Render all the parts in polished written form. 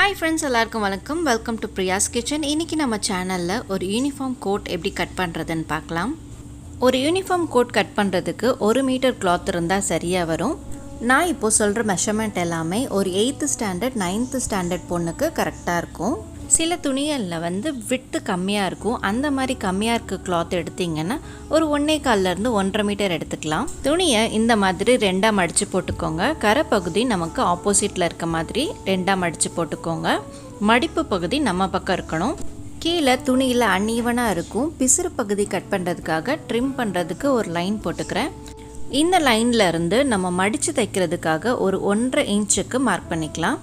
Hi friends, எல்லாருக்கும் வணக்கம். Welcome to Priya's kitchen. இன்றைக்கி நம்ம சேனலில் ஒரு யூனிஃபார்ம் கோட் எப்படி கட் பண்ணுறதுன்னு பார்க்கலாம். ஒரு யூனிஃபார்ம் கோட் கட் பண்ணுறதுக்கு 1 மீட்டர் கிளாத் இருந்தால் சரியாக வரும். நான் இப்போது சொல்கிற மெஷர்மெண்ட் எல்லாமே ஒரு 8th ஸ்டாண்டர்ட் 9th ஸ்டாண்டர்ட் பொண்ணுக்கு கரெக்டாக இருக்கும். சில துணிகளில் விட்டு கம்மியாக இருக்கும். அந்த மாதிரி கம்மியாக இருக்க கிளாத் எடுத்திங்கன்னா ஒரு 1.25 1.5 மீட்டர் எடுத்துக்கலாம். துணியை இந்த மாதிரி 2ஆக மடித்து போட்டுக்கோங்க. கரை பகுதி நமக்கு ஆப்போசிட்டில் இருக்க மாதிரி 2ஆக மடித்து போட்டுக்கோங்க. மடிப்பு பகுதி நம்ம பக்கம் இருக்கணும். கீழே துணியில் அன்ஈவனாக இருக்கும். பிசுறு பகுதி கட் பண்ணுறதுக்காக ட்ரிம் பண்ணுறதுக்கு ஒரு லைன் போட்டுக்கிறேன். இந்த லைனில் இருந்து நம்ம மடித்து தைக்கிறதுக்காக ஒரு 1.5 இன்ச்சுக்கு மார்க் பண்ணிக்கலாம்.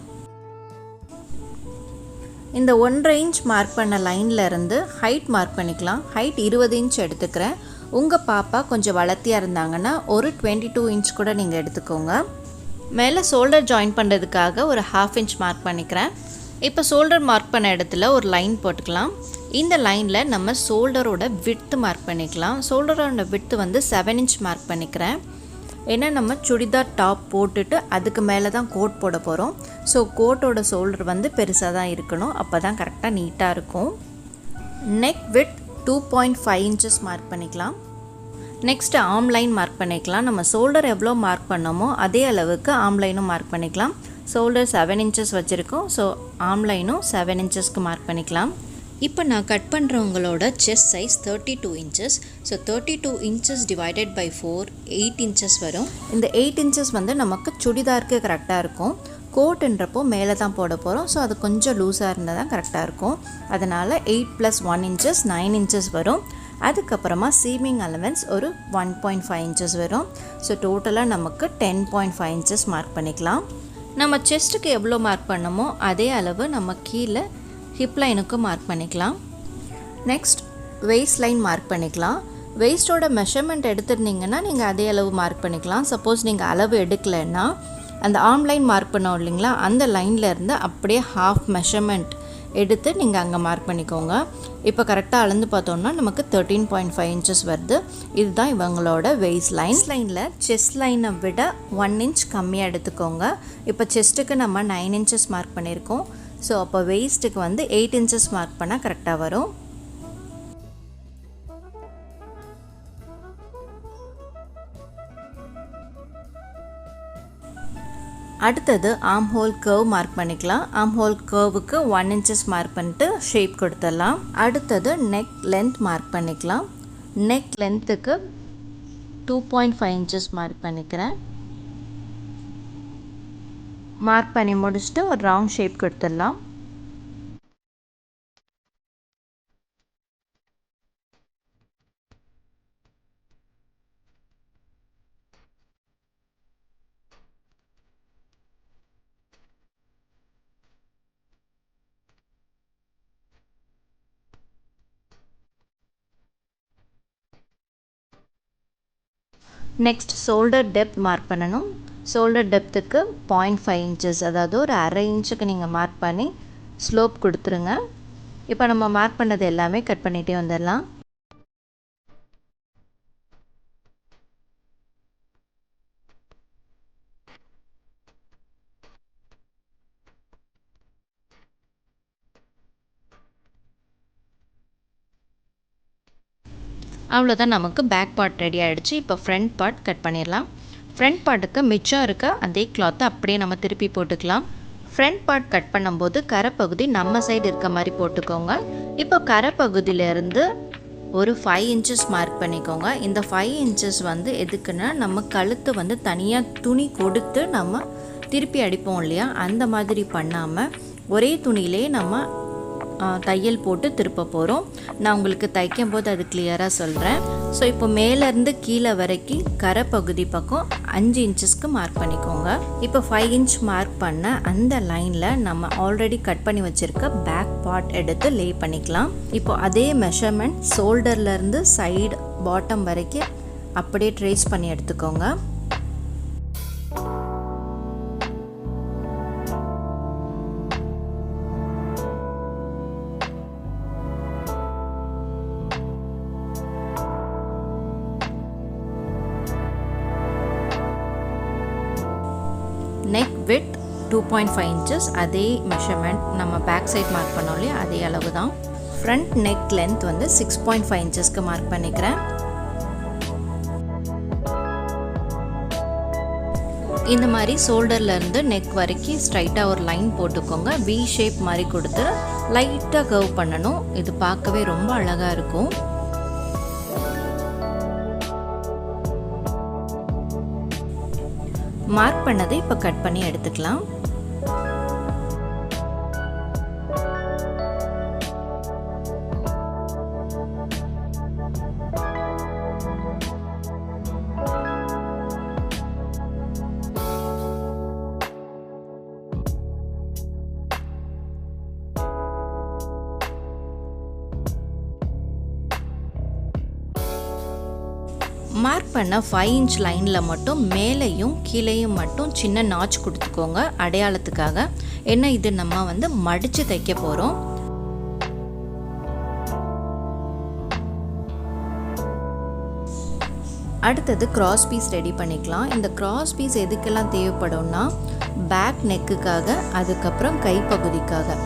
இந்த 1.5 இன்ச் மார்க் பண்ண லைனில் இருந்து ஹைட் மார்க் பண்ணிக்கலாம். ஹைட் 20 இன்ச் எடுத்துக்கிறேன். உங்கள் பாப்பா கொஞ்சம் வளர்த்தியாக இருந்தாங்கன்னா ஒரு 22 இன்ச் கூட நீங்கள் எடுத்துக்கோங்க. மேலே ஷோல்டர் ஜாயின் பண்ணுறதுக்காக ஒரு 1/2 இன்ச் மார்க் பண்ணிக்கிறேன். இப்போ ஷோல்டர் மார்க் பண்ண இடத்துல ஒரு லைன் போட்டுக்கலாம். இந்த லைனில் நம்ம ஷோல்டரோட விட்த் மார்க் பண்ணிக்கலாம். ஷோல்டரோட விட்த் 7 இன்ச் மார்க் பண்ணிக்கிறேன். ஏன்னா நம்ம சுடிதார் டாப் போட்டுட்டு அதுக்கு மேலே தான் கோட் போட போகிறோம். ஸோ கோட்டோட ஷோல்டர் பெருசாக தான் இருக்கணும். அப்போ தான் கரெக்டாக நீட்டாக இருக்கும். நெக் விட்த் 2.5 இன்ச்சஸ் மார்க் பண்ணிக்கலாம். நெக்ஸ்ட்டு ஆம் லைன் மார்க் பண்ணிக்கலாம். நம்ம ஷோல்டர் எவ்வளோ மார்க் பண்ணோமோ அதே அளவுக்கு ஆம் லைனும் மார்க் பண்ணிக்கலாம். ஷோல்டர் 7 இன்ச்சஸ் வச்சுருக்கோம். ஸோ ஆம் லைனும் 7 இன்ச்சஸ்க்கு மார்க் பண்ணிக்கலாம். இப்போ நான் கட் பண்ணுறவங்களோட chest size 32 inches. So 32 inches divided by 4 8 inches வரும். இந்த 8 இன்ச்சஸ் நமக்கு சுடிதாருக்கு கரெக்டாக இருக்கும். கோட்டுன்றப்போ மேலே தான் போட போகிறோம். ஸோ அது கொஞ்சம் லூஸாக இருந்தால் தான் கரெக்டாக இருக்கும். அதனால் 8 + 1 இன்ச்சஸ் 9 இன்ச்சஸ் வரும். அதுக்கப்புறமா சீமிங் அலவன்ஸ் ஒரு 1.5 இன்ச்சஸ் வரும். ஸோ டோட்டலாக நமக்கு 10.5 இன்ச்சஸ் மார்க் பண்ணிக்கலாம். நம்ம செஸ்ட்டுக்கு எவ்வளோ மார்க் பண்ணமோ அதே அளவு நம்ம கீழே ஹிப் லைனுக்கு மார்க் பண்ணிக்கலாம். நெக்ஸ்ட் வெய்ஸ்ட் லைன் மார்க் பண்ணிக்கலாம். வெய்ஸ்டோட மெஷர்மெண்ட் எடுத்துருந்தீங்கன்னா நீங்கள் அதே அளவு மார்க் பண்ணிக்கலாம். சப்போஸ் நீங்கள் அளவு எடுக்கலைன்னா அந்த ஆம் லைன் மார்க் பண்ணோம் இல்லைங்களா, அந்த லைனில் இருந்து அப்படியே ஹாஃப் மெஷர்மெண்ட் எடுத்து நீங்கள் அங்கே மார்க் பண்ணிக்கோங்க. இப்போ கரெக்டாக அளந்து பார்த்தோம்னா நமக்கு 13.5 இன்ச்சஸ் வருது. இதுதான் இவங்களோட வெய்ஸ்ட் லைன். லைனில் செஸ்ட் லைனை விட 1 இன்ச் கம்மியாக எடுத்துக்கோங்க. இப்போ செஸ்ட்டுக்கு நம்ம 9 இன்ச்சஸ் மார்க் பண்ணியிருக்கோம். ஸோ அப்போ வெய்ஸ்ட்டுக்கு 8 இன்ச்சஸ் மார்க் பண்ணால் கரெக்டாக வரும். அடுத்தது ஆம் ஹோல் கர்வ் மார்க் பண்ணிக்கலாம். ஆம் ஹோல் கர்வுக்கு 1 இன்ச்சஸ் மார்க் பண்ணிட்டு ஷேப் கொடுத்துடலாம். அடுத்தது நெக் லென்த் மார்க் பண்ணிக்கலாம். நெக் லென்த்துக்கு 2.5 இன்ச்சஸ் மார்க் பண்ணிக்கிறேன். மார்க் பண்ணி முடிச்சுட்டு ஒரு ரவுண்ட் ஷேப் கொடுத்துடலாம். நெக்ஸ்ட் ஷோல்டர் டெப்த் மார்க் பண்ணணும். ஷோல்டர் டெப்த்துக்கு 0.5 இன்ச்சஸ், அதாவது ஒரு 1/2 இன்ச்சுக்கு நீங்கள் மார்க் பண்ணி ஸ்லோப் கொடுத்துருங்க. இப்போ நம்ம மார்க் பண்ணது எல்லாமே கட் பண்ணிகிட்டே வந்துடலாம். அவ்வளோதான், நமக்கு பேக் பார்ட் ரெடி ஆகிடுச்சு. இப்போ ஃப்ரண்ட் பார்ட் கட் பண்ணிடலாம். ஃப்ரண்ட் பார்ட்டுக்கு மிச்சம் இருக்க அதே கிளாத்தை அப்படியே நம்ம திருப்பி போட்டுக்கலாம். ஃப்ரண்ட் பார்ட் கட் பண்ணும்போது கரை பகுதி நம்ம சைடு இருக்க மாதிரி போட்டுக்கோங்க. இப்போ கரை பகுதியிலேருந்து ஒரு 5 இன்ச்சஸ் மார்க் பண்ணிக்கோங்க. இந்த 5 இன்ச்சஸ் எதுக்குன்னா நம்ம கழுத்து தனியாக துணி கொடுத்து நம்ம திருப்பி அடிப்போம் இல்லையா, அந்த மாதிரி பண்ணாமல் ஒரே துணியிலே நம்ம தையல் போட்டு திருப்ப போகிறோம். நான் உங்களுக்கு தைக்கும் போது அது கிளியராக சொல்கிறேன். ஸோ இப்போ மேலேருந்து கீழே வரைக்கும் கரை பகுதி பக்கம் 5 இன்ச்சஸ்க்கு மார்க் பண்ணிக்கோங்க. இப்போ 5 இன்ச் மார்க் பண்ண அந்த லைனில் நம்ம ஆல்ரெடி கட் பண்ணி வச்சுருக்க பேக் பார்ட் எடுத்து லே பண்ணிக்கலாம். இப்போ அதே மெஷர்மெண்ட் ஷோல்டர்லேருந்து சைடு பாட்டம் வரைக்கும் அப்படியே ட்ரேஸ் பண்ணி எடுத்துக்கோங்க. நெக் விட்த் 2.5 இன்ச்சஸ், அதே மெஷர்மெண்ட் நம்ம பேக் சைட் மார்க் பண்ணோம் இல்லையா, அதே அளவு தான். ஃப்ரண்ட் நெக் லென்த் வந்து 6.5 இன்ச்சஸ்க்கு மார்க் பண்ணிக்கிறேன். இந்த மாதிரி ஷோல்டர்லேருந்து நெக் வரைக்கும் ஸ்ட்ரைட்டாக ஒரு லைன் போட்டுக்கோங்க. வி ஷேப் மாதிரி கொடுத்து லைட்டாக கர்வ் பண்ணணும். இது பார்க்கவே ரொம்ப அழகாக இருக்கும். மார்க் பண்ணதை இப்போ கட் பண்ணி எடுத்துக்கலாம். மார்க் பண்ண 5 இன்ச் லைனில் மட்டும் மேலேயும் கீழேயும் மட்டும் சின்ன நாச் கொடுத்துக்கோங்க அடையாளத்துக்காக. ஏன்னா இது நம்ம வந்து மடித்து தைக்க போகிறோம். அடுத்தது கிராஸ் பீஸ் ரெடி பண்ணிக்கலாம். இந்த கிராஸ் பீஸ் எதுக்கெல்லாம் தேவைப்படும்னா பேக் நெக்குக்காக, அதுக்கப்புறம் கைப்பகுதிக்காக.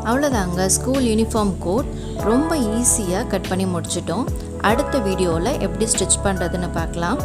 அவ்வளோதாங்க, ஸ்கூல் யூனிஃபார்ம் கோட் ரொம்ப ஈஸியாக கட் பண்ணி முடிச்சிட்டோம். அடுத்த வீடியோவில் எப்படி ஸ்டிச் பண்ணுறதுன்னு பார்க்கலாம்.